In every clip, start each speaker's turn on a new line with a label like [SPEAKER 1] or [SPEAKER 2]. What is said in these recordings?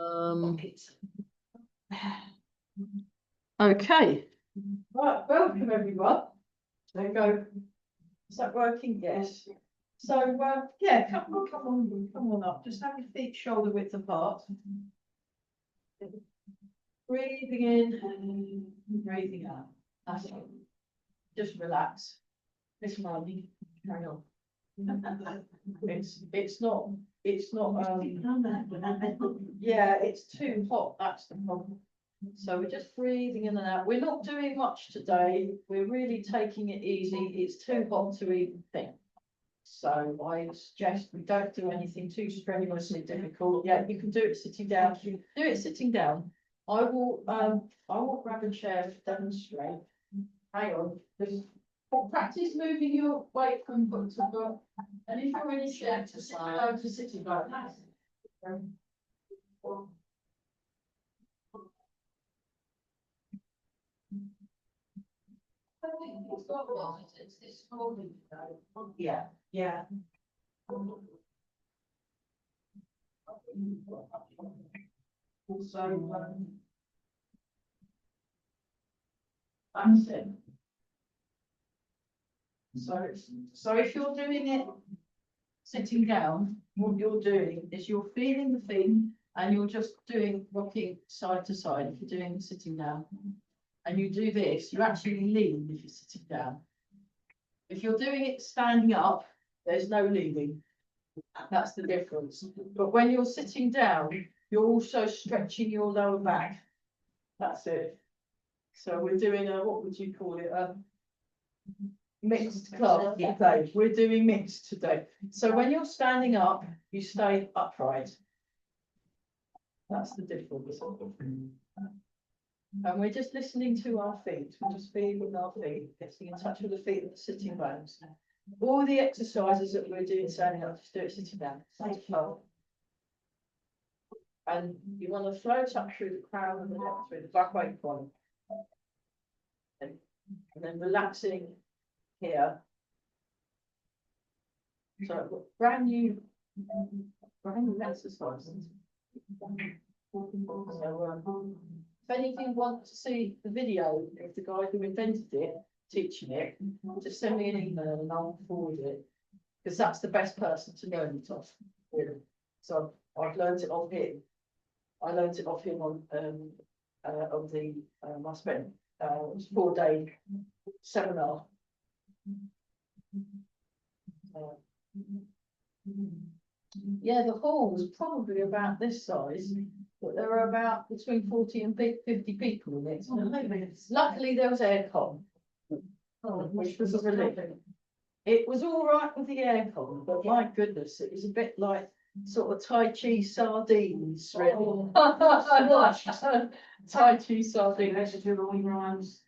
[SPEAKER 1] Okay. Right, welcome everyone. There you go. Is that working? Yes. So, yeah, come on up. Just have your feet shoulder width apart. Breathing in and breathing out. That's it. Just relax. This morning, carry on. It's not yeah, it's too hot, that's the problem. So we're just breathing in and out. We're not doing much today. We're really taking it easy. It's too hot to even think. So I suggest we don't do anything too strenuously difficult. Yeah, you can do it sitting down. Do it sitting down. I will grab a chair to demonstrate. Hang on. Practice moving your weight from foot to foot. And if you're in a chair to sit down to sitting like that. Yeah, yeah. Also, that's it. So if you're doing it sitting down, what you're doing is you're feeling the thing and you're just doing rocking side to side if you're doing sitting down. And you do this, you actually lean if you're sitting down. If you're doing it standing up, there's no leaning. That's the difference. But when you're sitting down, you're also stretching your lower back. That's it. So we're doing a, what would you call it? Mixed class today. We're doing mixed today. So when you're standing up, you stay upright. That's the difference. And we're just listening to our feet. We're just feeling our feet, getting in touch with the feet and the sitting bones. All the exercises that we're doing standing up, just do it sitting down. And you want to float up through the crown and the neck, through the back weight point. And then relaxing here. So brand new exercises. So, if any of you want to see the video of the guy who invented it, teaching it, just send me an email and I'll forward it. Because that's the best person to learn it off. Really. So I've learned it off him. I learned it off him on I spent it was 4-day seminar. Yeah, the hall was probably about this size, but there were about between 40 and 50 people in it. Luckily, there was aircon, which was a relief. It was all right with the aircon, but my goodness, it was a bit like sort of Tai Chi sardines, really. Tai Chi sardines.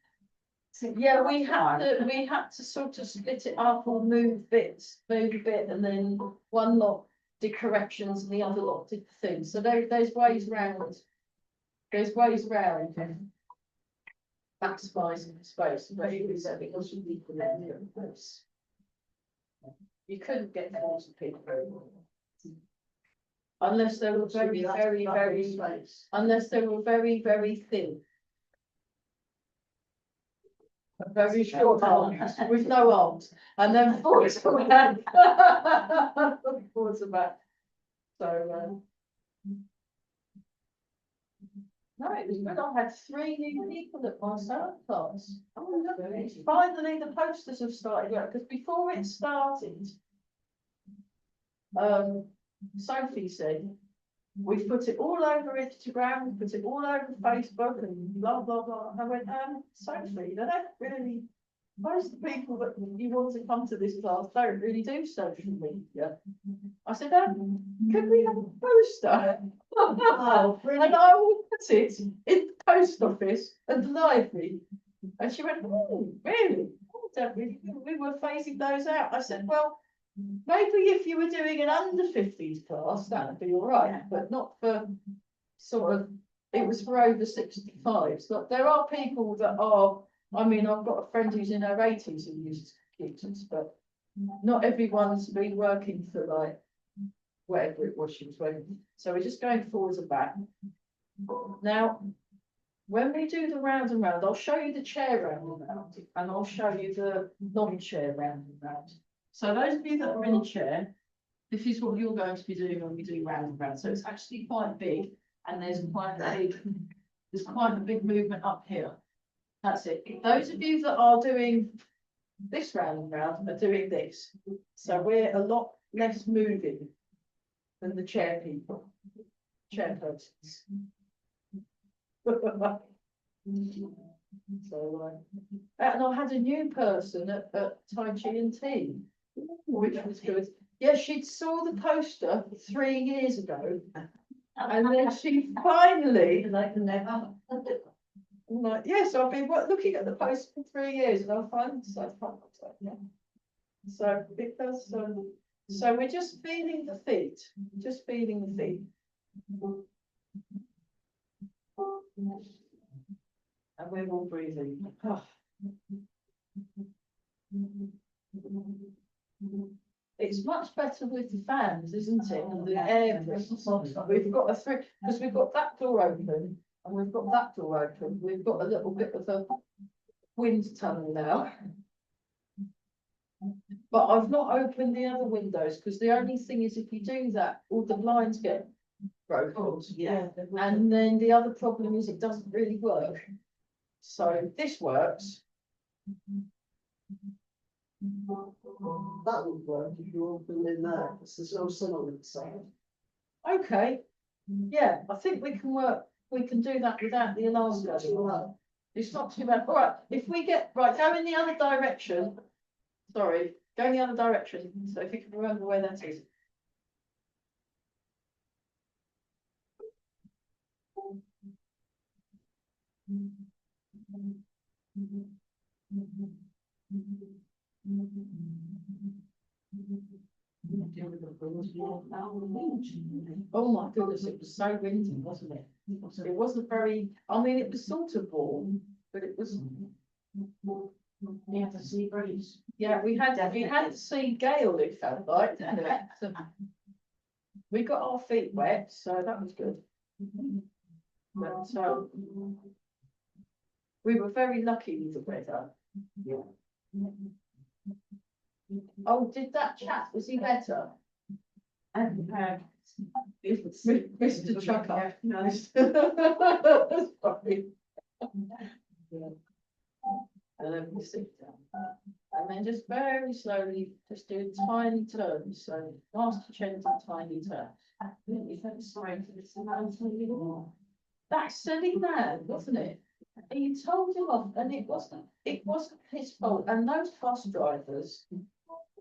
[SPEAKER 1] Yeah, we had to sort of split it up or move a bit, and then one lot did corrections and the other lot did the thing. So there's ways round. There's ways round maximising the space, but it was because you couldn't get 40 people unless they were very unless they were very thin. Very short arms with no arms, and then forwards back. Forwards back. So no, it was good. I had 3 new people at my sewing class. Oh, lovely. Finally, the posters have started out because before it started, Sophie said, we've put it all over Instagram, we put it all over Facebook and blah, blah, blah. And I went, Sophie, they don't really, most of the people that you want to come to this class don't really do social media. I said, could we have a poster? And I will put it in the post office and the library. And she went, oh, really? We were phasing those out. I said, well, maybe if you were doing an under 50s class, that would be all right, but not for sort of, it was for over 65s. But there are people that are, I mean, I've got a friend who's in her 80s who uses computers, but not everyone's been working for like whatever it was she was wearing. So we're just going forwards and back. Now, when we do the round and round, I'll show you the chair round and round, and I'll show you the non-chair round and round. So those of you that are in a chair, this is what you're going to be doing when we do round and round. So it's actually quite big, and there's quite a big movement up here. That's it. Those of you that are doing this round and round are doing this. So we're a lot less moving than the chair people, chair persons. So, and I had a new person at Tai Chi and Tea, which was good. Yeah, she'd saw the poster 3 years ago, and then she finally, like, never. I'm like, yes, I've been looking at the post for 3 years, and I finally decided, yeah. So it does. So we're just feeling the feet, just feeling the feet. And we're all breathing. Oh. It's much better with the fans, isn't it? And the air. We've got because we've got that door open and we've got that door open. We've got a little bit of a wind tunnel now. But I've not opened the other windows because the only thing is if you do that, all the blinds get broken. Yeah. And then the other problem is it doesn't really work. So this works.
[SPEAKER 2] That would work if you open in there, because there's no sun on the side.
[SPEAKER 1] Okay. Yeah, I think we can work. We can do that without the alarm going. It's not too bad. All right. If we get right, go in the other direction. Sorry, go in the other direction. So if you can remember where that is. Oh my goodness, it was so windy, wasn't it? It wasn't very, I mean, it was sort of warm, but it was. Yeah, the sea breeze. Yeah, we had to see gale, it felt like, didn't it? We got our feet wet, so that was good. But we were very lucky with the weather. Yeah. Oh, did that chap, was he better? And Mr. Chucker. No. Sorry. Yeah. And then we sit down. And then just very slowly, just do tiny turns. So Master Chen's a tiny turn. That's silly man, wasn't it? He told him off, and it wasn't his fault. And those bus drivers,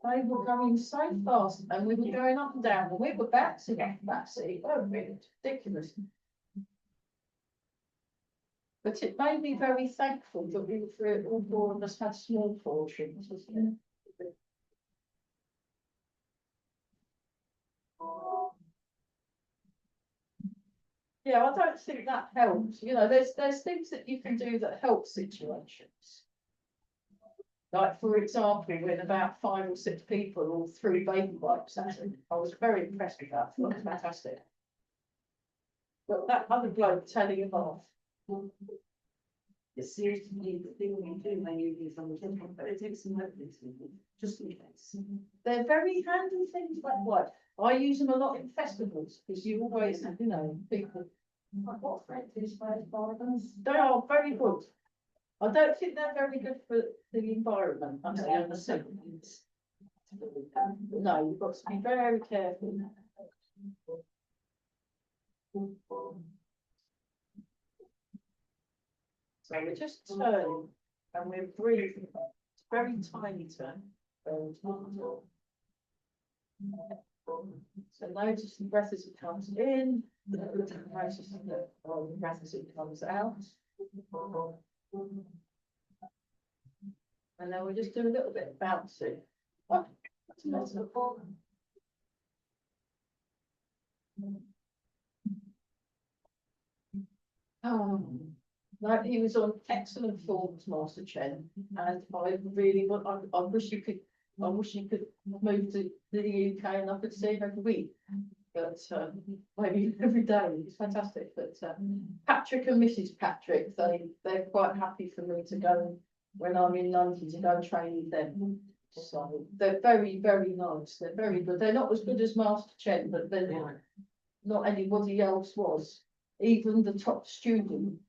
[SPEAKER 1] they were going so fast, and we were going up and down, and we were bouncing off that seat. Oh, really ridiculous. But it made me very thankful that we were all 4 of us had small portions, wasn't it? Yeah, I don't think that helps. You know, there's things that you can do that help situations. Like, for example, when about 5 or 6 people all threw baby wipes at him, I was very impressed with that. It was fantastic. But that other bloke telling him off. It seems to be the thing you do when you use on the children, but it takes some notice, just in case. They're very handy things like what? I use them a lot in festivals because you always, you know, people. What friend is those? They are very good. I don't think they're very good for the environment. I'm saying the siblings. No, you've got to be very careful. So we're just turning and we're breathing. It's a very tiny turn. So notice the breath as it comes in, notice the breath as it comes out. And then we'll just do a little bit of bouncing. Oh, that's no, he was on excellent form, Master Chen, and I really want. I wish you could. I wish you could move to the UK and I could see him every week. but maybe every day, it's fantastic, but Patrick and Mrs. Patrick, they're quite happy for me to go when I'm in London to go train with them. So they're very, very nice, they're very good, they're not as good as Master Chen, but they're not anybody else was. Even the top student,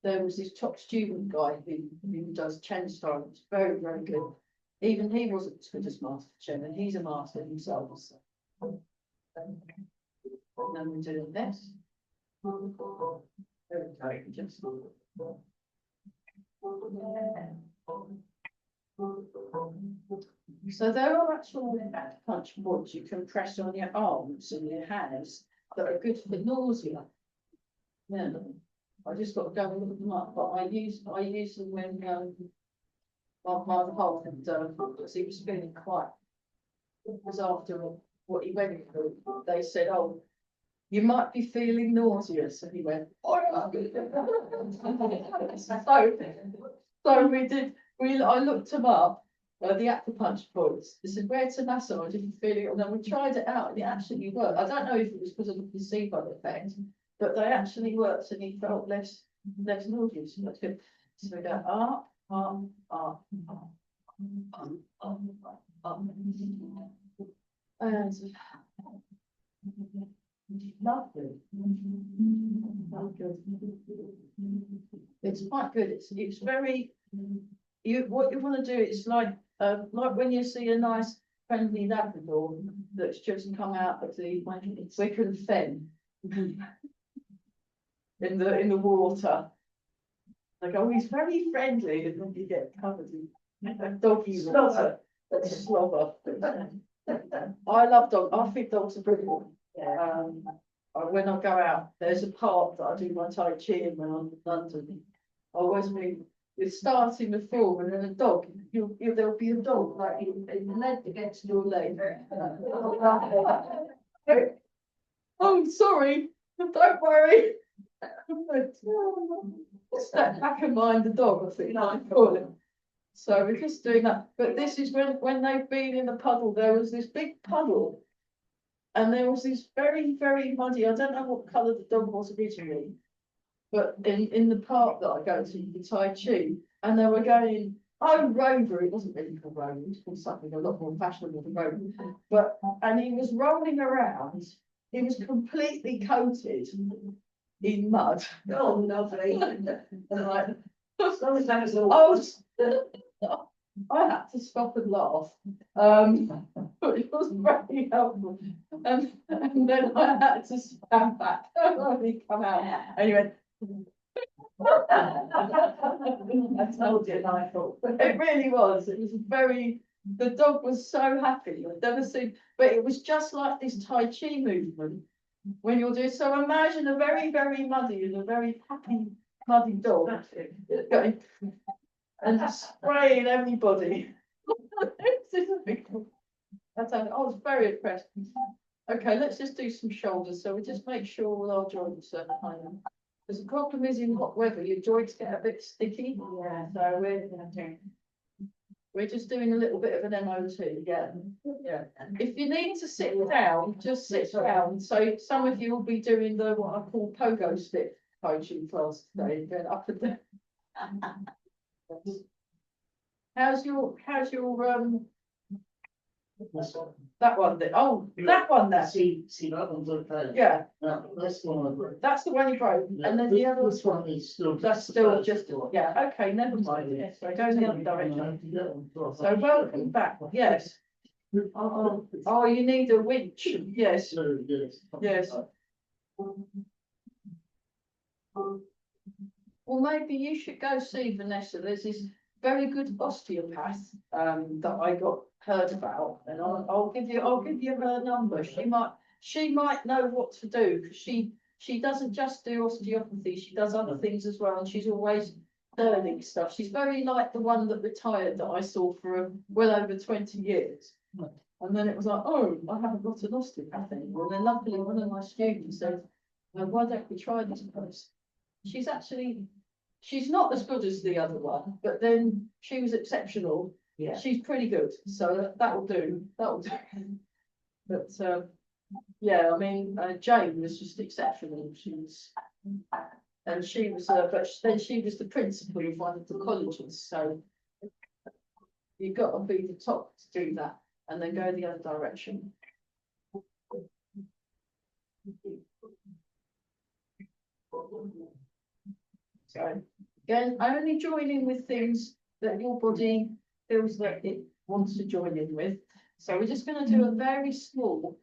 [SPEAKER 1] there was this top student guy who does Chen style, it's very, very good. Even he wasn't as good as Master Chen, and he's a master himself. So. And then we're doing this. Okay, just. So there are actual punch boards you can press on your arms and your hands that are good for nausea. Yeah, I just got to go and look them up, but I use them when my husband because he was feeling quite. It was after what he went through. They said, "Oh, you might be feeling nauseous," and he went, "Oh." So we did. I looked them up. The acupuncture points. They said, "Where to massage if you feel it?" And then we tried it out, and it actually worked. I don't know if it was because of the placebo effect, but they actually worked, and he felt less nauseous. That's good. So we go up, up, up, up, up, up, up. And lovely. It's quite good. It's very. What you want to do is like when you see a nice friendly Labrador that's just come out of the Wicken Fen in the water. Like, oh, he's very friendly, and then you get covered in doggy slobber. That's slobber. I love dogs. I think dogs are brilliant. When I go out, there's a park that I do my Tai Chi in when I'm in London. I always mean. You're starting the film and then a dog, there'll be a dog like in leg against your leg. Oh, sorry, don't worry. Step back and mind the dog, I think I call it. So we're just doing that. But this is when they've been in the puddle, there was this big puddle. And there was this very, very muddy, I don't know what colour the dog was originally. But in the park that I go to, the Tai Chi, and they were going, oh, Rover, it wasn't really called Rover, it was called something a lot more fashionable than Rover. And he was rolling around, he was completely coated in mud.
[SPEAKER 2] Oh, lovely.
[SPEAKER 1] And like,
[SPEAKER 2] Oh,
[SPEAKER 1] I had to stop and laugh. But it was very helpful. And then I had to stand back and he come out and he went. I told you, Nigel. It really was. It was the dog was so happy. I've never seen, but it was just like this Tai Chi movement when you're doing. So imagine a very, very muddy and a very happy muddy dog going and spraying everybody. I was very impressed. Okay, let's just do some shoulders. So we just make sure all our joints are kind of. Because the problem is in hot weather, your joints get a bit sticky. Yeah. So we're just doing a little bit of an MOT. Yeah. Yeah. If you need to sit down, just sit down. So some of you will be doing what I call pogo stick coaching class today, going up and down. How's your that one there? Oh, that one there.
[SPEAKER 2] See, that one's okay.
[SPEAKER 1] Yeah.
[SPEAKER 2] This one.
[SPEAKER 1] That's the one you broke. And then the other
[SPEAKER 2] This one is still.
[SPEAKER 1] that's still just, yeah, okay, never mind. Yes, so it goes in the other direction. So welcome back. Yes. Oh, you need a winch. Yes. Yes. Well, maybe you should go see Vanessa. There's this very good osteopath that I heard about, and I'll give you her number. She might know what to do, because she doesn't just do osteopathy, she does other things as well, and she's always learning stuff. She's very like the one that retired that I saw for well over 20 years. And then it was like, oh, I haven't got an osteopath anymore. And then luckily one of my students said, well, why don't we try this place? She's not as good as the other one, but then she was exceptional. Yeah. She's pretty good. So that'll do. That'll do. But Yeah, I mean, Jane was just exceptional. And she was, then she was the principal of one of the colleges, so you've got to be the top to do that, and then go the other direction. So, again, only join in with things that your body feels that it wants to join in with. So we're just going to do a very small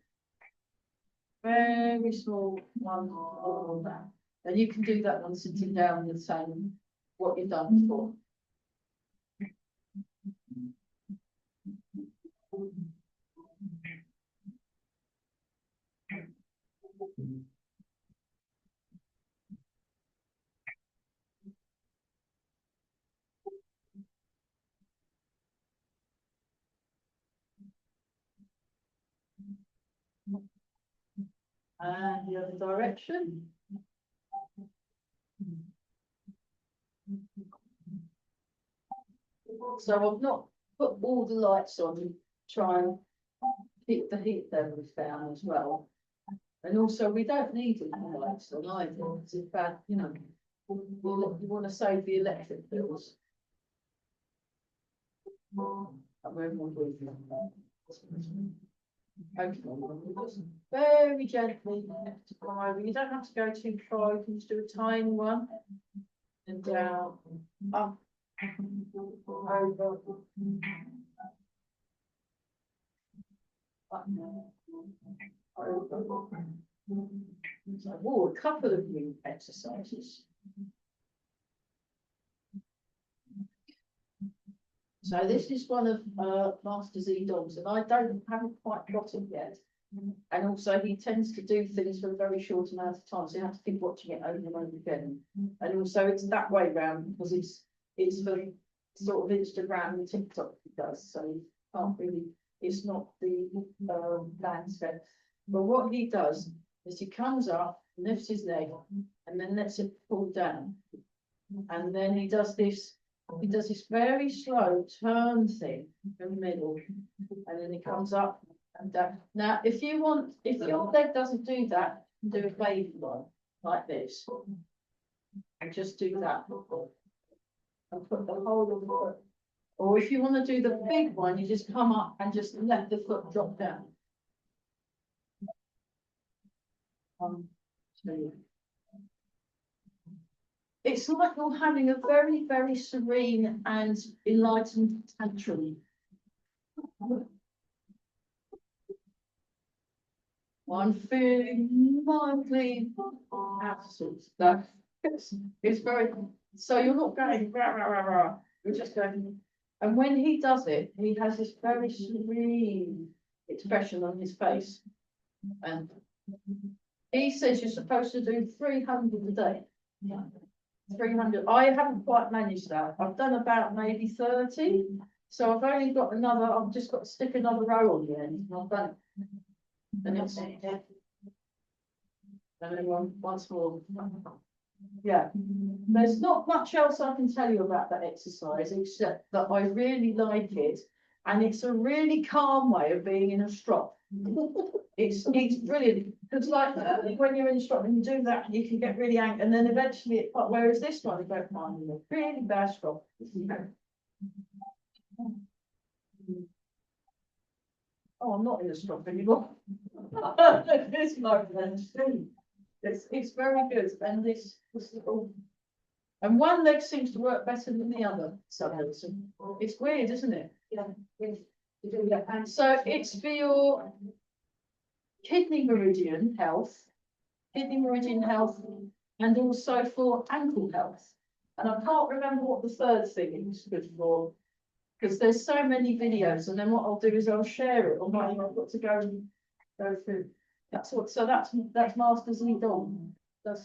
[SPEAKER 1] one on that. And you can do that one sitting down and saying what you've done before. And the other direction. So I've not put all the lights on to try and keep the heat levels down as well. And also, we don't need all the lights on either, because it's bad, you know, you want to save the electric bills. Okay, just very gently to come over. You don't have to go too far. You can just do a tiny one and down, up, over, up, over. So, oh, a couple of new exercises. So this is one of Master Z Dogs, and I haven't quite got it yet. And also he tends to do things for a very short amount of time, so you have to keep watching it over and over again. And also it's that way round because it's for sort of Instagram and TikTok he does, so you can't really, it's not the landscape. But what he does is he comes up, lifts his leg, and then lets it pull down. And then he does this very slow turn thing in the middle, and then he comes up and down. Now, if your leg doesn't do that, do a baby one like this, and just do that, and put the whole of the foot. Or if you want to do the big one, you just come up and just let the foot drop down. It's like you're having a very, very serene and enlightened tantrum. One feeling mildly absent. It's very, so you're not going rah, rah, rah, rah. You're just going, and when he does it, he has this very serene expression on his face. And he says you're supposed to do 300 a day. 300. I haven't quite managed that. I've done about maybe 30. So I've only got another, I've just got to stick another row on the end. And I've done it. And it's, and then once more. Yeah. There's not much else I can tell you about that exercise, except that I really like it. And it's a really calm way of being in a strop. It's brilliant because, like, when you're in a strop and you do that, you can get really angry, and then eventually, whereas this one, you don't mind a really bad strop. Oh, I'm not in a strop anymore. This moment, it's very good, and this and one leg seems to work better than the other. So it's weird, isn't it? Yeah. And so it's for your kidney meridian health, and also for ankle health. And I can't remember what the third thing is good for, because there's so many videos. And then what I'll do is I'll share it, or maybe I've got to go through. That's Master Z Dog.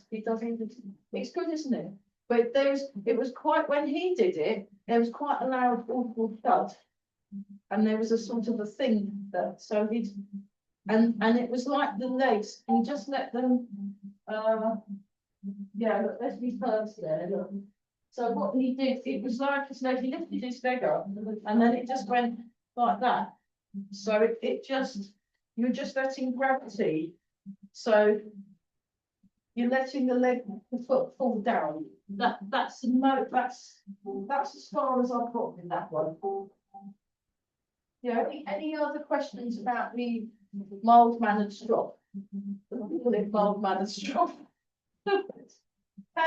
[SPEAKER 1] He does it. It's good, isn't it? But it was quite, when he did it, there was quite a loud audible thud. And there was a sort of a thing that, so he'd, and it was like the legs, and he just let them, yeah, look, there's his legs there, look. So what he did, it was like his leg, he lifted his leg up, and then it just went like that. So it just, you're just letting gravity, so you're letting the foot fall down. That's as far as I've got in that one. Yeah, any other questions about the mild mannered strop? Call it mild mannered strop. How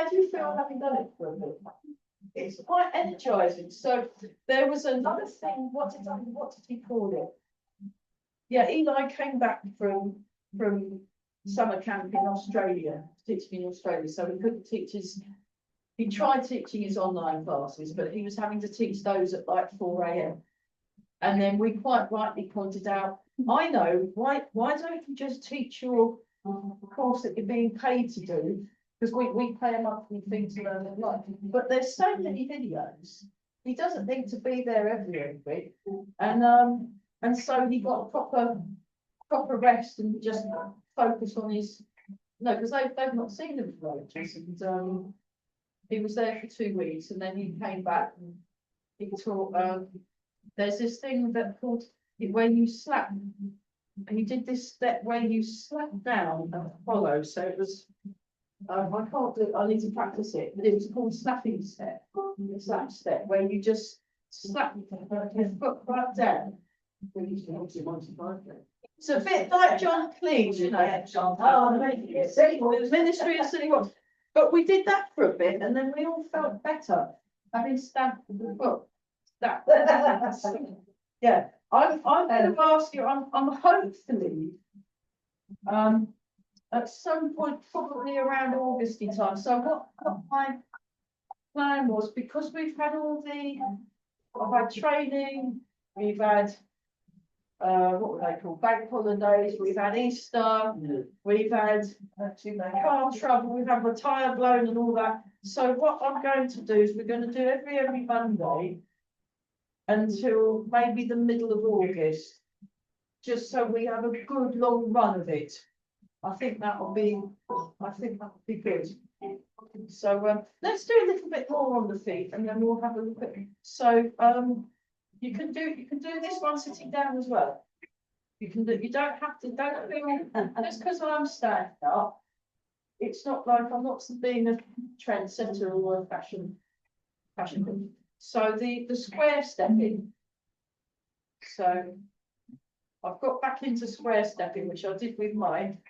[SPEAKER 1] do you feel having done it for a bit? It's quite energizing. So there was another thing, what did he call it? Yeah, Eli came back from summer camp in Australia, teaching in Australia, so he couldn't teach he tried teaching his online classes, but he was having to teach those at like 4 AM. And then we quite rightly pointed out, I know, why don't you just teach your course that you're being paid to do? Because we pay a monthly fee to learn online, but there's so many videos. He doesn't need to be there every week, and so he got a proper rest and just focus on his. No, because they've not seen him for ages, and he was there for 2 weeks, and then he came back and he taught. There's this thing that called where you slap. And he did this step where you slap down and follow. So it was. I can't do. I need to practice it. But it was called slapping step. Slap step where you just slap your foot right down. It's a bit like John Cleese, you know. Oh, the Ministry of City Works. But we did that for a bit, and then we all felt better having stamped the foot. That. Yeah, I'm going to ask you. I'm hopefully. At some point, probably around Augusty time. So what my plan was, because we've had I've had training, we've had, what were they called, bank holidays, we've had Easter, we've had car trouble, we've had my tyre blown and all that. So what I'm going to do is we're going to do every Monday until maybe the middle of August, just so we have a good long run of it. I think that'll be good. So let's do a little bit more on the feet, and then we'll have a look at. So you can do this one sitting down as well. You can do. You don't have to. Don't feel just because I'm standing up. It's not like I'm not being a trendsetter or a fashion. So the square stepping. So I've got back into square stepping, which I did with mine.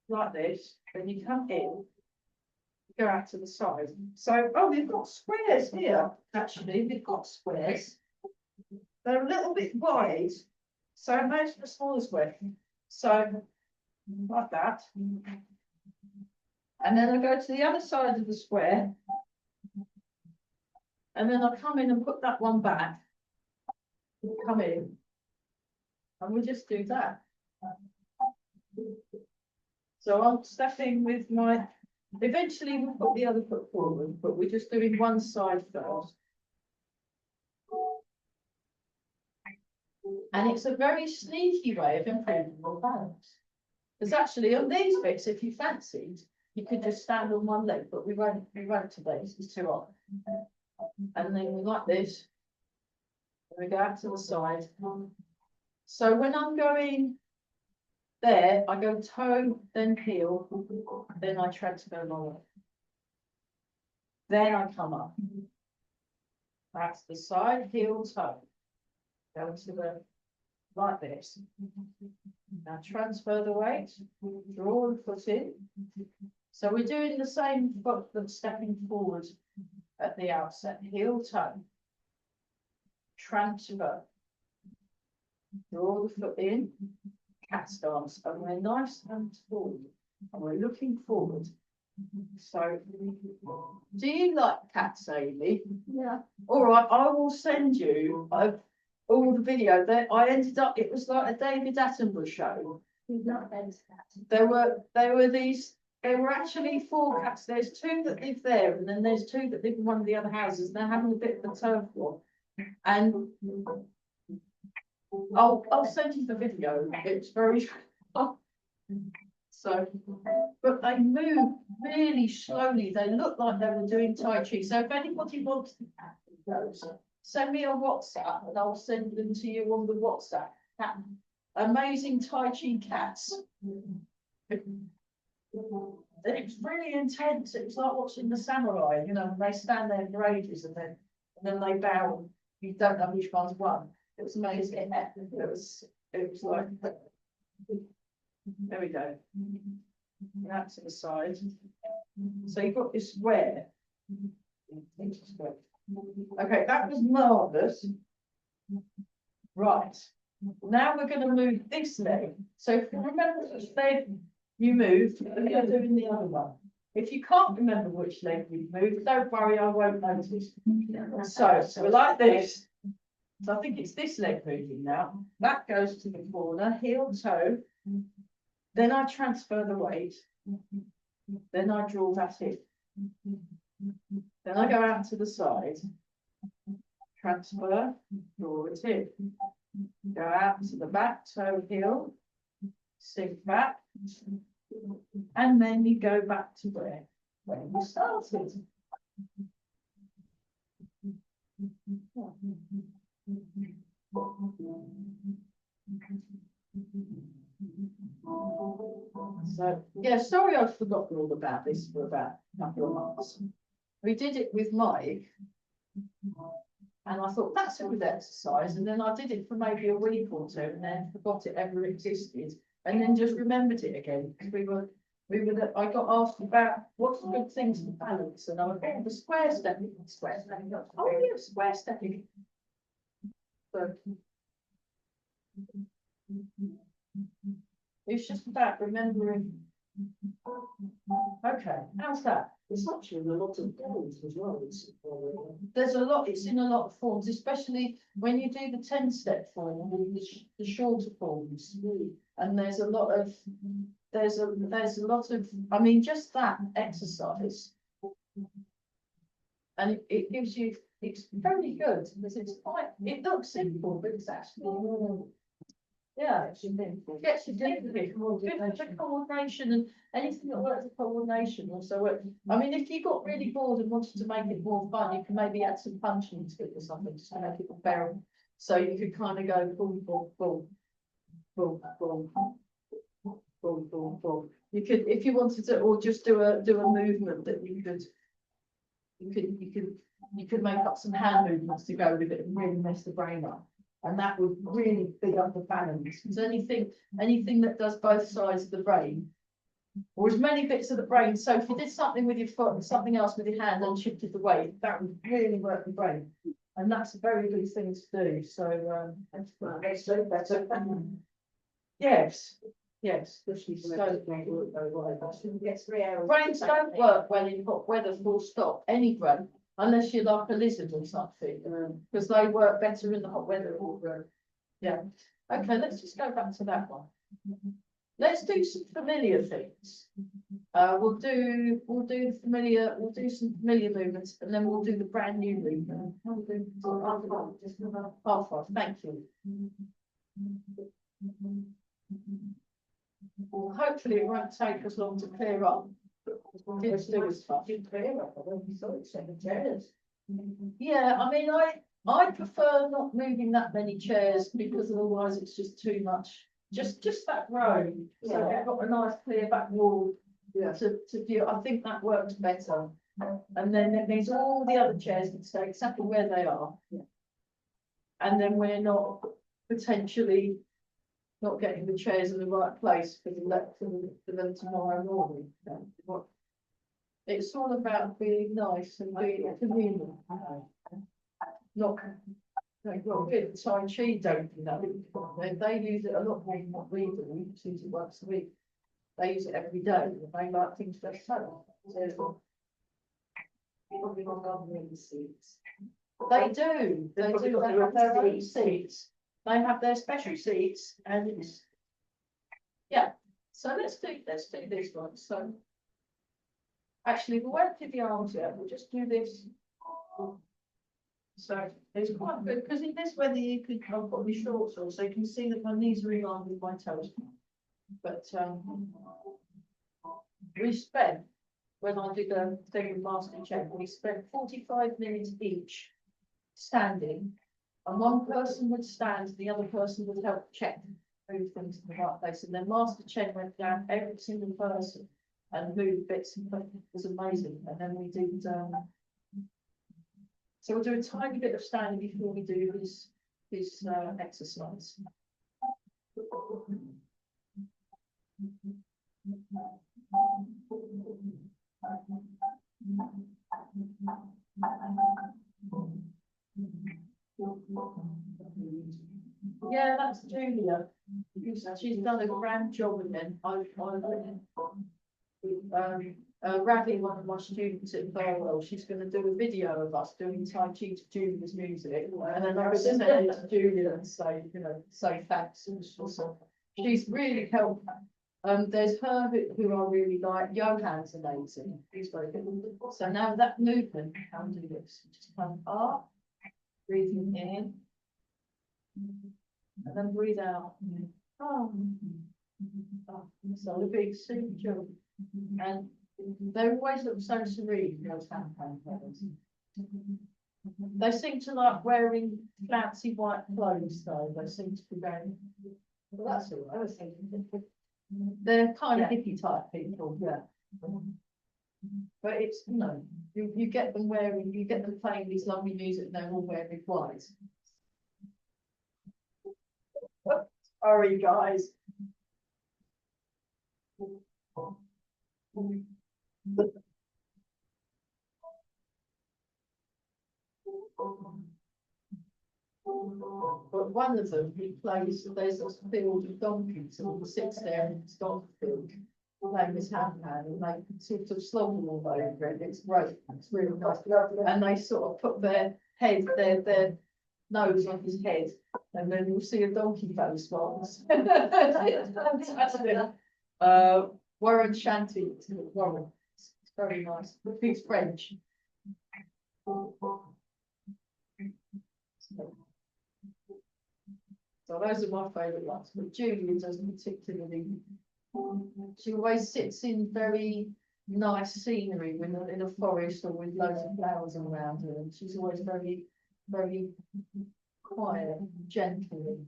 [SPEAKER 1] Like this, then you come in, go out to the side. So, we've got squares here, actually, we've got squares. They're a little bit wide, so imagine a smaller square. So, like that. And then I go to the other side of the square. And then I come in and put that one back. Come in. And we just do that. So I'm stepping with my, eventually we'll put the other foot forward, but we're just doing one side first. And it's a very sneaky way of improving your balance. Because actually on these bits, if you fancied, you could just stand on one leg, but we won't today, it's too hot. And then we like this, and we go out to the side. So when I'm going there, I go toe, then heel, then I transfer my leg. Then I come up. That's the side, heel, toe. Go to the, like this. Now transfer the weight, draw the foot in. So we're doing the same foot that's stepping forward at the outset, heel, toe. Transfer. Draw the foot in. Cat stance, and we're nice and forward, and we're looking forward. So, do you like cats, Amy? Yeah. All right, I will send you all the video. That I ended up. It was like a David Attenborough show. Not there were these. There were actually 4 cats. There's 2 that live there, and then there's 2 that live in one of the other houses. And they're having a bit of a turf war, and. I'll send you the video. It's very so, but they move really slowly. They look like they were doing Tai Chi. So if anybody wants to have those, send me a WhatsApp and I'll send them to you on the WhatsApp. amazing Tai Chi cats. It's really intense. It was like watching the samurai, you know, they stand there for ages and then they bow. And you don't know which one's won. It was amazing. It was like, there we go. That's to the side. So you've got this square. Okay, that was marvellous. Right. Now we're going to move this leg. So if you remember which leg you moved, you're doing the other one. If you can't remember which leg you moved, don't worry, I won't notice. So we're like this. So I think it's this leg moving now. That goes to the corner, heel, toe. Then I transfer the weight. Then I draw that in. Then I go out to the side. Transfer, draw it in. Go out to the back, toe, heel. Sink back. And then you go back to where you started. So, yeah, sorry I've forgotten all about this for about a couple of months. We did it with Mike, and I thought that's a good exercise, and then I did it for maybe a week or two, and then forgot it ever existed, and then just remembered it again, because I got asked about what's the good things for balance, and I went, oh, the square stepping, oh yeah, square stepping. So, it's just about remembering. Okay, how's that?
[SPEAKER 2] It's actually in a lot of forms as well.
[SPEAKER 1] There's a lot, it's in a lot of forms, especially when you do the 10-step form, the shorter forms. And there's a lot of, I mean, just that exercise. And it gives you, it's very good, because it's quite, it looks simple, but it's actually, yeah, gets you thinking, good for coordination and anything that works for coordination also works. I mean, if you got really bored and wanted to make it more fun, you can maybe add some punching to it or something just to make it more bearable. So you could kind of go boom, boom, boom, boom, boom, boom, boom, boom. You could, if you wanted to, or just do a movement that you could make up some hand movements to go with it and really mess the brain up. And that would really big up the balance. So anything that does both sides of the brain, or as many bits of the brain. So if you did something with your foot and something else with your hand and shifted the weight, that would really work the brain. And that's a very good thing to do. So
[SPEAKER 2] It's so better.
[SPEAKER 1] yes.
[SPEAKER 2] Especially for get 3 hours.
[SPEAKER 1] Brains don't work well in hot weather, full stop, any brain, unless you're like a lizard or something, because they work better in the hot weather. Yeah. Okay, let's just go back to that one. Let's do some familiar things. We'll do some familiar movements, and then we'll do the brand new movement. Half off, thank you. Well, hopefully it won't take us long to clear up. Let's do this stuff. Yeah, I mean, I prefer not moving that many chairs because otherwise it's just too much. Just that row. So we've got a nice clear back wall to view. I think that works better. And then it means all the other chairs can stay exactly where they are. And then we're not potentially not getting the chairs in the right place for them tomorrow morning. It's all about being nice and being communal. Not like well, good Tai Chi don't do that. They use it a lot more than what we do. We just use it once a week. They use it every day. They like things very subtle. They do. They do. They have their own seats. They have their special seats, and it's yeah. So let's do this one. So actually, we won't do the arms yet. We'll just do this. So it's quite good because in this weather you could I've got my shorts on, so you can see that my knees are in line with my toes. But we spent when I did a thing with Master Check, we spent 45 minutes each standing, and one person would stand, the other person would help check move things to the right place. And then Master Chen went down every single person and moved bits and it was amazing. And then we did, so we'll do a tiny bit of standing before we do this exercise. Yeah, that's Julia. She's done a grand job again. Ravi, one of my students at Burwell, she's going to do a video of us doing Tai Chi to Julia's music, and then I send it to Julia and say, say thanks. So she's really helped. There's her who I really like. Johan's amazing. He's very good. So now that movement, how do this? Just come up, breathing in, and then breathe out. Oh. So the big soup jump. And they always look so serene, those hand players. They seem to like wearing fancy white clothes, though. They seem to be going, well, that's all right. They're kind of hippie type people, yeah. But it's, you get them wearing, you get them playing these lovely music and they're all wearing white. Sorry, guys. But one of them, he plays, there's a field of donkeys and he sits there in his donkey field playing his handpan and they sort of slobber all over it. It's great. It's really nice. And they sort of put their head, their nose on his head, and then you'll see a donkey face once. It's fantastic. Warren Shanty, Warren. It's very nice. He's French. So those are my favourite ones, but Julia doesn't particularly. She always sits in very nice scenery in a forest or with loads of flowers around her, and she's always very, very quiet, gentle.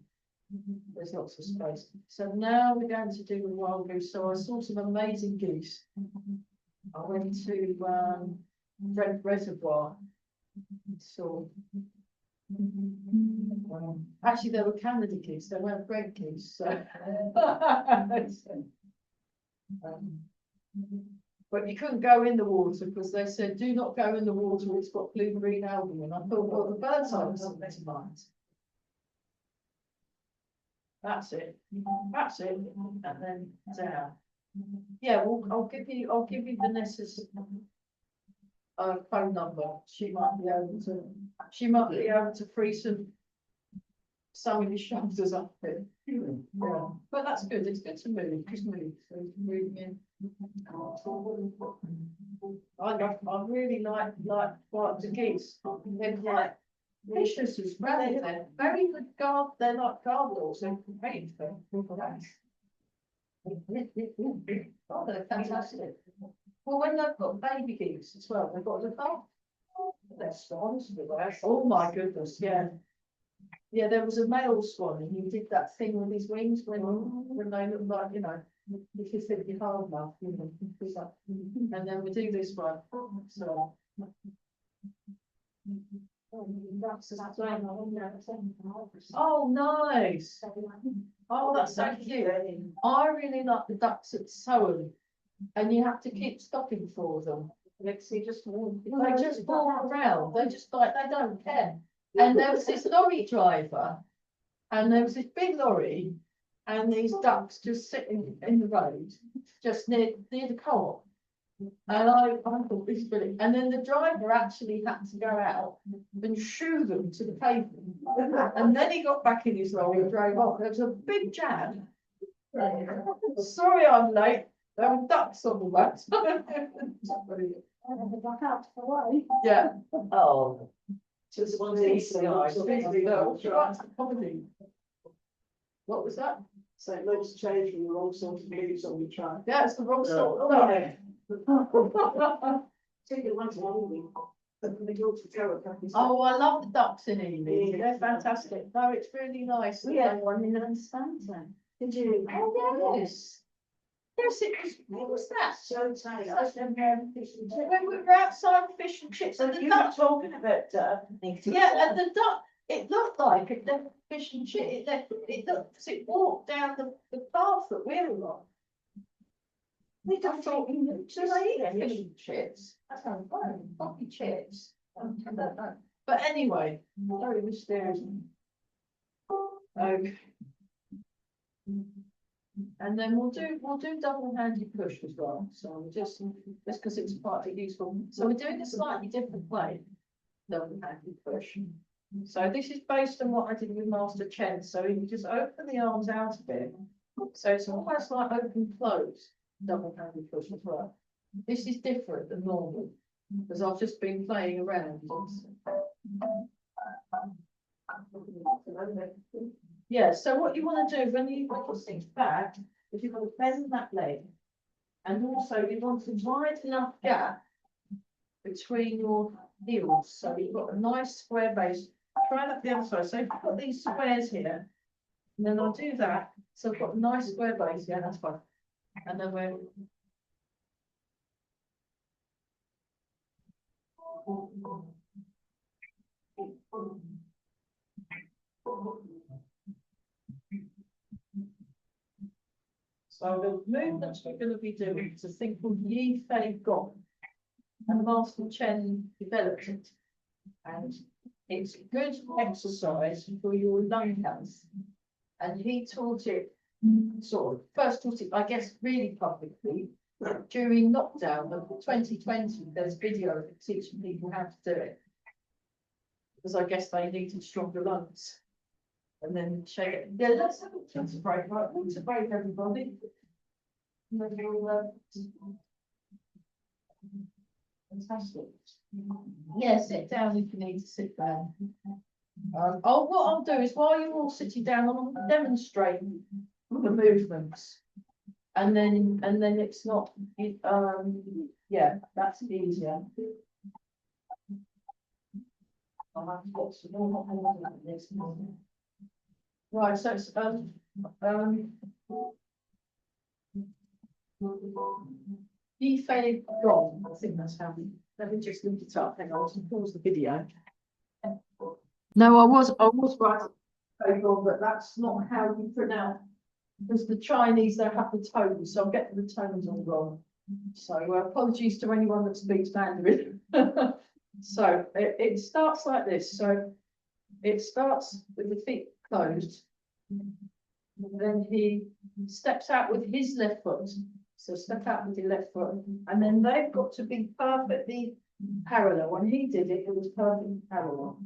[SPEAKER 1] There's lots of space. So now we're going to do the wild goose. So I saw some amazing geese. I went to Brent Reservoir. So actually, they were Canada geese. They weren't Brent geese. So. But you couldn't go in the water because they said, "Do not go in the water. It's got blue-green algae." And I thought, well, the birds are something to mind. That's it. That's it. And then down. Yeah, well, I'll give you Vanessa's phone number. She might be able to free some of his shoulders up there. Yeah. But that's good. It's good to move. Just move. So you can move in. I really like the geese. They're quite vicious as well. They're very good guard. They're like guard dogs. They're great for oh, they're fantastic. Well, when they've got baby geese as well, they've got to look after. They're swans. Oh my goodness, yeah. Yeah, there was a male swan and he did that thing with his wings when they look like, if you think you're hard enough, and then we do this one. So oh, nice. Oh, that's so cute. I really like the ducks at Soham, and you have to keep stopping for them. They just walk around. They just they don't care. And there was this lorry driver, and there was this big lorry, and these ducks just sitting in the road, just near the co-op. And I thought this is brilliant. And then the driver actually had to go out and shoo them to the pavement. And then he got back in his lorry and drove off. There was a big jam. Sorry I'm late. There were ducks on the road. Yeah. Oh. Just one these guys. Comedy. What was that?
[SPEAKER 2] So it looks changed from the wrong sort of leaves on the track.
[SPEAKER 1] Yeah, it's the wrong sort of
[SPEAKER 2] Yeah.
[SPEAKER 1] Oh, I love the ducks in Ely. They're fantastic. No, it's really nice.
[SPEAKER 3] We had one in Hunstanton.
[SPEAKER 2] Did you?
[SPEAKER 1] Oh, yes. Yes, it was, what was that?
[SPEAKER 2] So tight.
[SPEAKER 1] When we were outside fish and chips, and the duck talking about, yeah, and the duck, it looked like it left fish and chip, it looked, as it walked down the path that we were on. I thought, you know, do they eat fish and chips? That's how I'm going, coffee chips. I don't know. But anyway, very mysterious. Okay. And then we'll do double-handed push as well, so we'll just because it's quite useful, so we're doing a slightly different way, double-handed push. So this is based on what I did with Master Chen, so you just open the arms out a bit, so it's almost like open close, double-handed push as well. This is different than normal, because I've just been playing around. Yeah, so what you want to do when you sit back is you've got to bend that leg, and also you want to widen enough gap between your heels, so you've got a nice square base. Try that the other side. So I've got these squares here, and then I'll do that. So I've got a nice square base. Yeah, that's fine. And then we're so the movements we're going to be doing is a thing called Yi Fei Gong, and Master Chen developed it, and it's good exercise for your lung health. And he taught it sort of first taught it, I guess, really publicly during lockdown of 2020. There's video teaching people how to do it, because I guess they needed stronger lungs. And then shake it. Yeah, let's have a water break, right? Water break, everybody. Fantastic. Yeah, sit down if you need to sit down. What I'll do is while you're all sitting down, I'll demonstrate the movements, and then it's not. Yeah, that's easier. I'll have to watch the more. Right, so it's Yi Fei Gong, I think that's how we, let me just look it up, hang on, I'll pause the video. No, I was right, but that's not how you pronounce, because the Chinese, they have the tones, so I'm getting the tones all wrong. So apologies to anyone that speaks Mandarin. So it starts like this, so it starts with the feet closed. Then he steps out with his left foot. So step out with your left foot, and then they've got to be perfectly parallel. When he did it, it was perfectly parallel.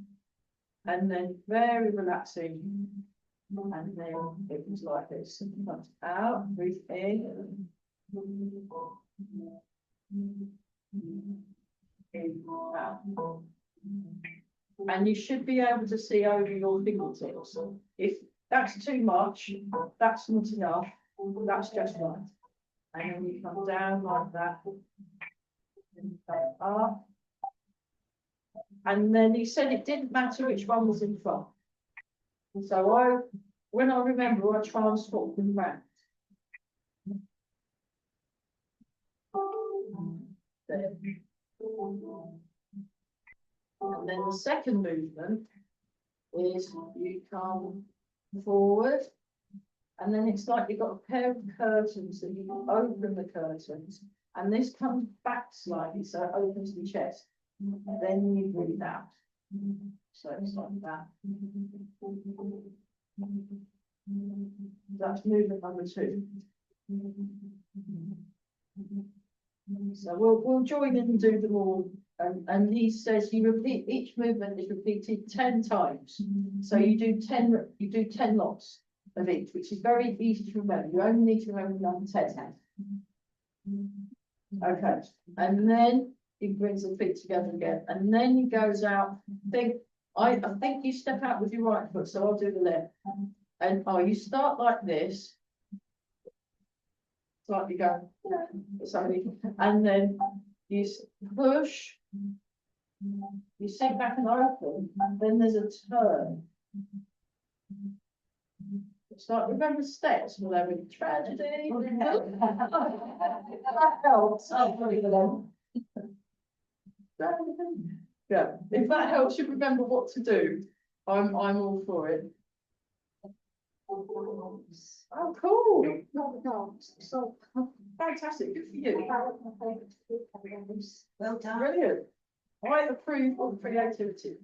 [SPEAKER 1] And then very relaxing. And then it was like this. Comes out, breathe in. Out. And you should be able to see over your fingertips. If that's too much, that's not enough, that's just right. And then you come down like that. And up. And then he said it didn't matter which one was in front. So when I remember, I try and swap them round. There. And then the second movement is you come forward, and then it's like you've got a pair of curtains that you can open the curtains, and this comes back slightly, so it opens the chest. And then you breathe out. So it's like that. That's movement number 2. So we'll join in and do them all. And he says you repeat, each movement is repeated 10 times. So you do 10 lots of each, which is very easy to remember. You only need to remember number 10. Okay, and then he brings the feet together again, and then he goes out. I think you step out with your right foot, so I'll do the left. And you start like this. Slightly go, sorry, and then you push, you sink back and open, and then there's a turn. Start remember steps, we'll have a tragedy. That helps. Yeah, if that helps you remember what to do, I'm all for it. Oh, cool.
[SPEAKER 2] So,
[SPEAKER 1] Fantastic, good for you.
[SPEAKER 2] well done.
[SPEAKER 1] Brilliant. I approve of creativity.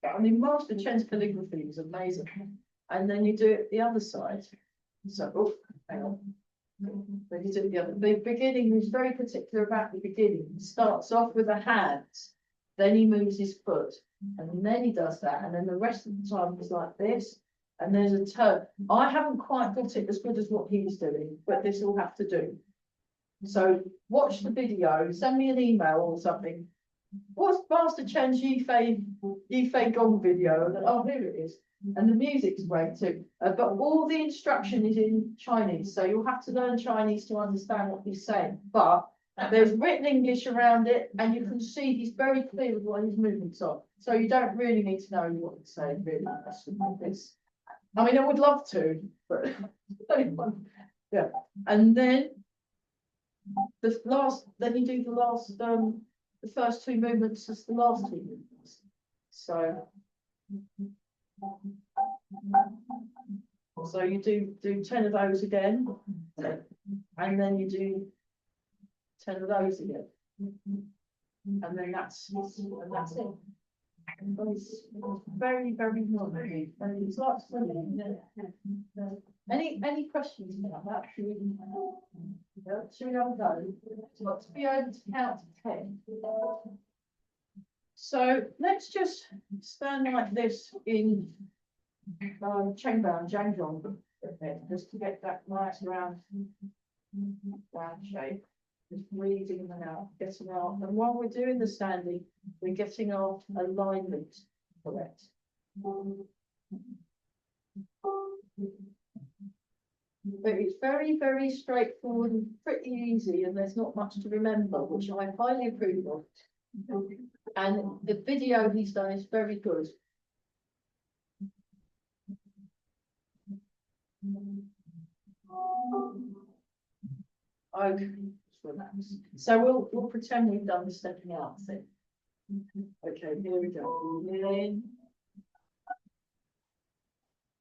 [SPEAKER 1] I mean, Master Chen's calligraphy is amazing. And then you do it the other side. So, oh, hang on. Then you do it the other. The beginning is very particular about the beginning. He starts off with the hands, then he moves his foot, and then he does that. And then the rest of the time he's like this. And there's a turn. I haven't quite got it as good as what he's doing, but this will have to do. So watch the video, send me an email or something. What's Master Chen's Yifei Gong video? And, oh, here it is. And the music's great too. But all the instruction is in Chinese, so you'll have to learn Chinese to understand what he's saying. But there's written English around it, and you can see he's very clear with what his movements are. So you don't really need to know what he's saying, really. This. I mean, I would love to, but yeah. And then then you do the last, the first two movements as the last two movements. So you do 10 of those again, and then you do 10 of those again, and then that's it. It's very, very lovely, and it's lots of fun. Any questions about that? Should we have a go? It's got to be able to count to 10. So let's just stand like this in Chengbao, Jiangzhong, just to get that nice round shape. Just breathing in and out, getting out. And while we're doing the standing, we're getting our alignment correct. But it's very, very straightforward and pretty easy, and there's not much to remember, which I highly approve of. And the video he's done is very good. Okay. So we'll pretend we've done the stepping out thing. Okay, here we go. In.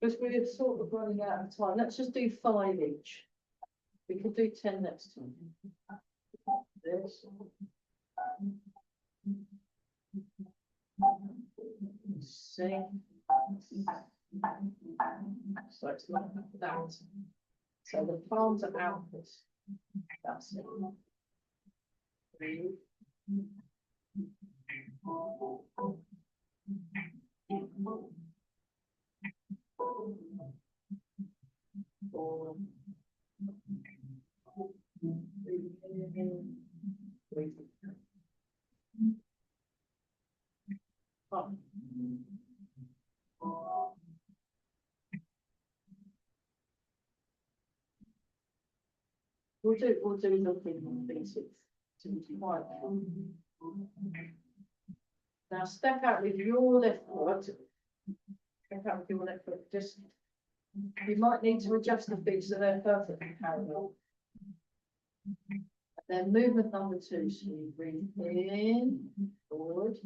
[SPEAKER 1] Because we're sort of running out of time. Let's just do 5 each. We could do 10 next time. This. Sing. So it's like that. So the palms are outwards. That's it. Breathe. Four. Breathe. Up. We'll do nothing basic to be quiet. Now step out with your left foot. Step out with your left foot. Just you might need to adjust the feet so they're perfectly parallel. And then movement number 2. So you breathe in, forward.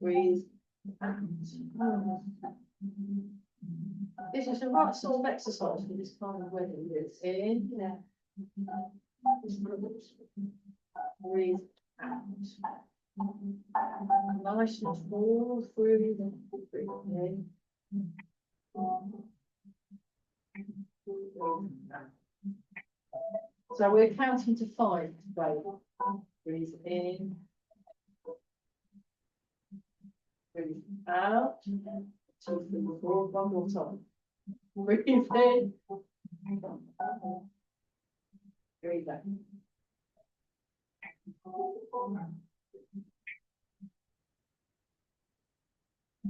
[SPEAKER 1] Breathe out. This is the right sort of exercise for this kind of weather. It's in, breathe out. Nice and full through the breathe in. So we're counting to 5 today. Breathe in. Breathe out. 2, 3, 4. One more time. Breathe in. Breathe out.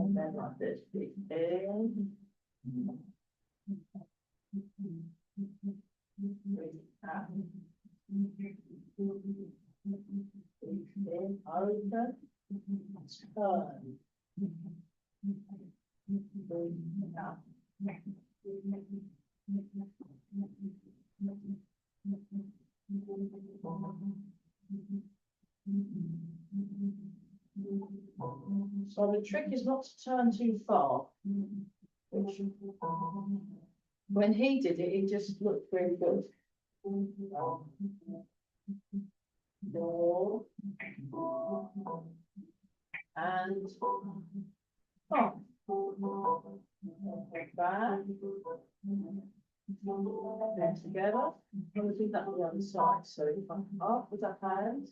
[SPEAKER 1] And then like this. Breathe in. Breathe out. Breathe in. Open. Turn. So the trick is not to turn too far. Which, when he did it, it just looked really good. Four. And oh, back. Then together. I'm going to do that on the other side. So if I'm up with the hands.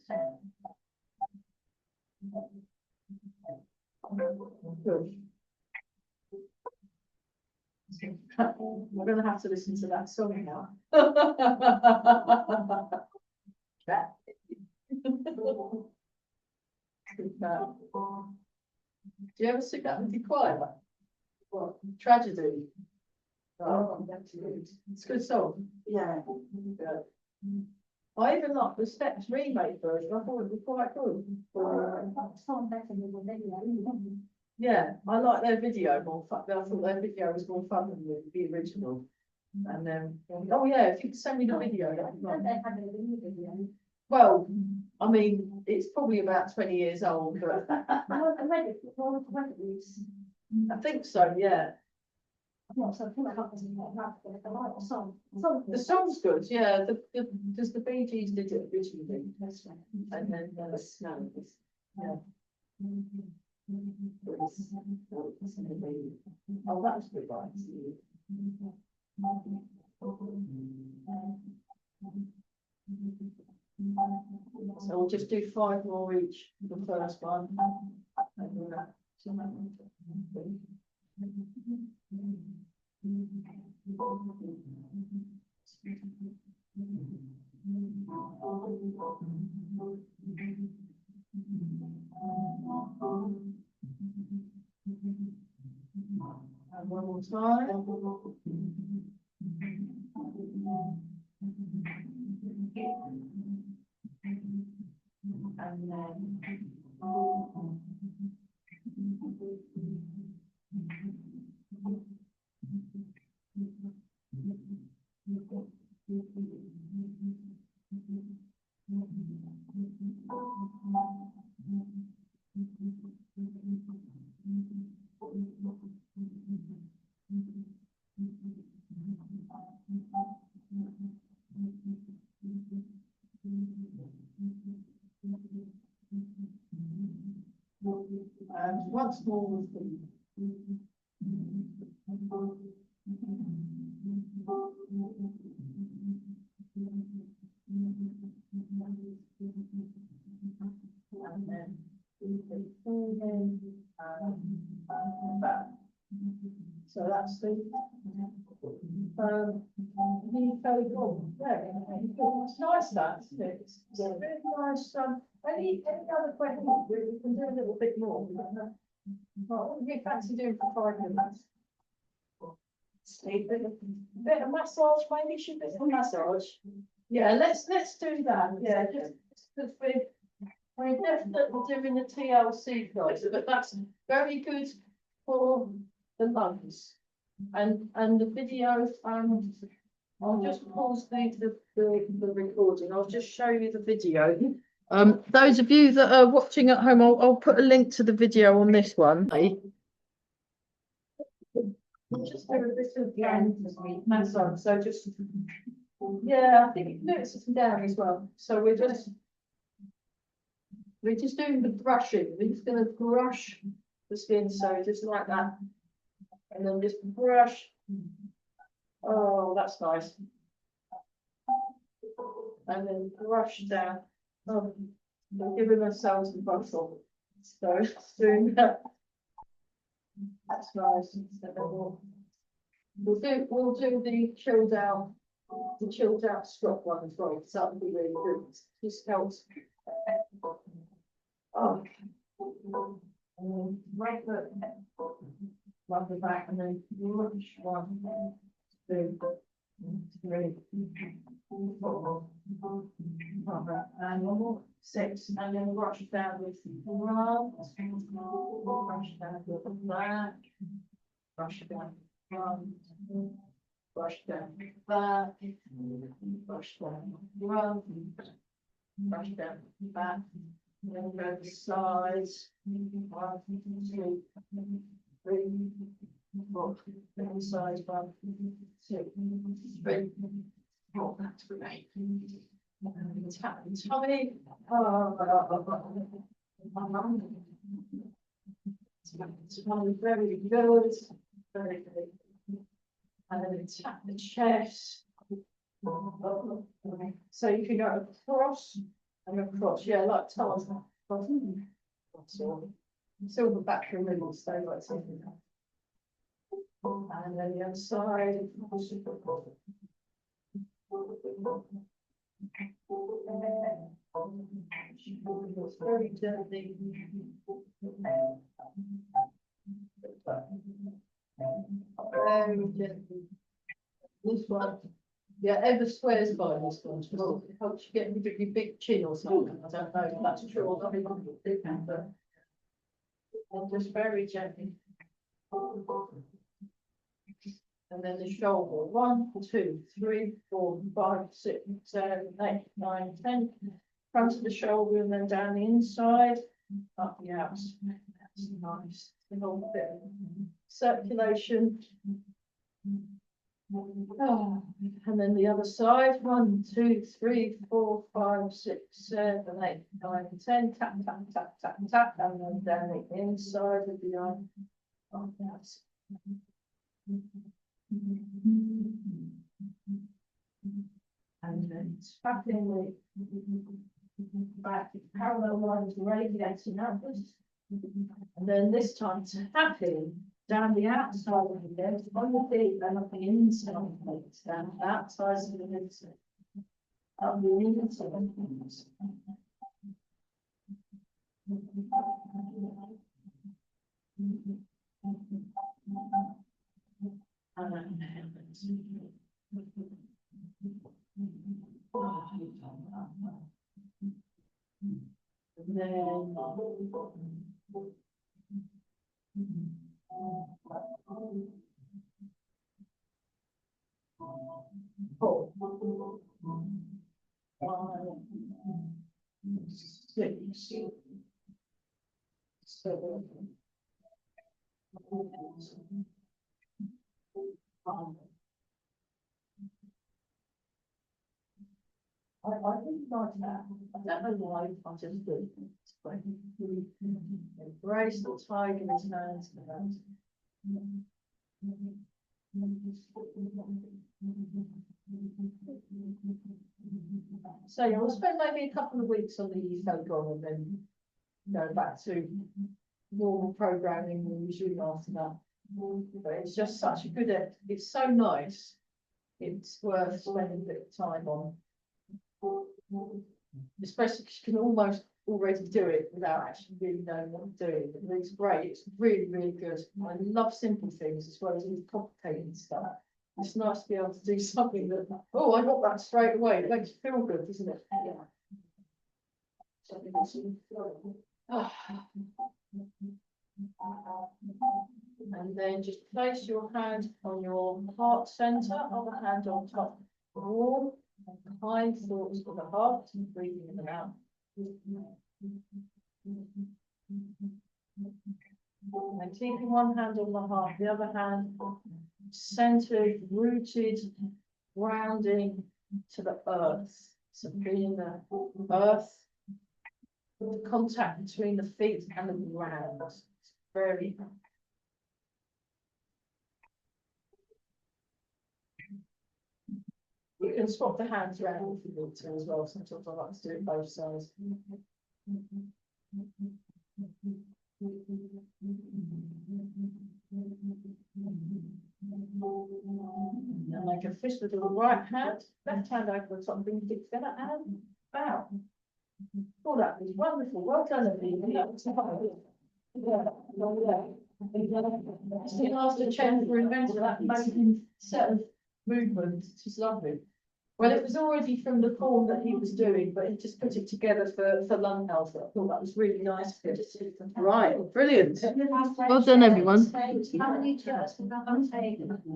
[SPEAKER 1] Good. We're going to have to listen to that song now. Do you ever sing that with your choir? What? Tragedy. Oh, that's good. It's a good song.
[SPEAKER 2] Yeah.
[SPEAKER 1] Yeah. I even like the Steps remake version. I thought it was quite good. Yeah, I like their video more. I thought their video was more fun than the original. And oh yeah, if you could send me the video, that'd be nice. Well, I mean, it's probably about 20 years old, but I think so, yeah. The song's good, yeah. Because the Bee Gees did it originally. And then yeah. Oh, that's good, right? So we'll just do 5 more each, the first one. And one more time. And then and once more with the and then back. So that's the very good. Yeah, it's nice that, isn't it? It's a very nice. Any other questions? We can do a little bit more. What do you fancy doing for 5 minutes? Bit of massage, maybe should be some massage. Yeah, let's do that. Yeah, just because we're definitely doing the TLC guys, but that's very good for the lungs. And the video, I'll just pause the recording. I'll just show you the video. Those of you that are watching at home, I'll put a link to the video on this one. Just do a bit of massage. So just, yeah, I think you can do it sitting down as well. So we're just doing the brushing. We're just going to brush the skin, so just like that, and then just brush. Oh, that's nice. And then brush down. Oh, we're giving ourselves a bustle. So doing that. That's nice. We'll do the chilled out strop one as well, because that would be really good. Just helps. Oh, right foot, rub the back, and then brush 1, 2, 3, 4, and 1 more, 6, and then brush down with 1, brush down with the back. brush down, brush down, back, brush down, brush down, back, then go to sides, 1, 2, 3, 4, then sides, 1, 2, 3, 4, that's great. Tap the tummy. It's very good, very good. And then tap the chest. So you can go across and across, yeah, like Tarzan. Silver battery middle, stay like something. And then the other side. It's very gently. Very gently. This one, yeah, ever swears by this one, because it helps you get rid of your big chin or something. I don't know if that's true or not, but I'm just very gently. And then the shoulder, 1, 2, 3, 4, 5, 6, 7, 8, 9, 10. Front of the shoulder and then down the inside, up the outside. That's nice. The whole bit of circulation. Oh, and then the other side, 1, 2, 3, 4, 5, 6, 7, 8, 9, 10. Tap, tap, tap, tap, tap, and then down the inside of the arm. Oh, that's. And then tapping the back parallel lines radiating outwards. And then this time tapping down the outside of the legs on the feet and up the inside of the legs, down the outside of the legs, up the inside of the legs. And then four, 5, 6, 7, 8. I really like that. I don't know why, I just do. It's great. Embrace the tiger in his hands. So yeah, we'll spend maybe a couple of weeks on the Eco and then go back to normal programming usually after that. But it's just such a good, it's so nice. It's worth spending a bit of time on. Especially because you can almost already do it without actually really knowing what you're doing. It's great, it's really, really good. I love simple things as well as complicated stuff. It's nice to be able to do something that, oh, I got that straight away. It makes you feel good, doesn't it? Yeah. And then just place your hand on your heart center, other hand on top, warm. Kind thoughts for the heart, breathing in and out. And keeping one hand on the heart, the other hand centered, rooted, grounding to the earth. So feeling the earth, the contact between the feet and the ground. It's very. You can swap the hands around if you need to as well. Sometimes I like to do it both sides. And make a fist with the right hand, left hand over the top, bring the feet together and bow. Oh, that was wonderful. Well done, everybody. Just ask the chair for inventor that amazing set of movements. It's just lovely. Well, it was already from the form that he was doing, but he just put it together for lung health. I thought that was really nice.
[SPEAKER 3] Right, brilliant.
[SPEAKER 4] Well done, everyone.
[SPEAKER 5] How many chairs?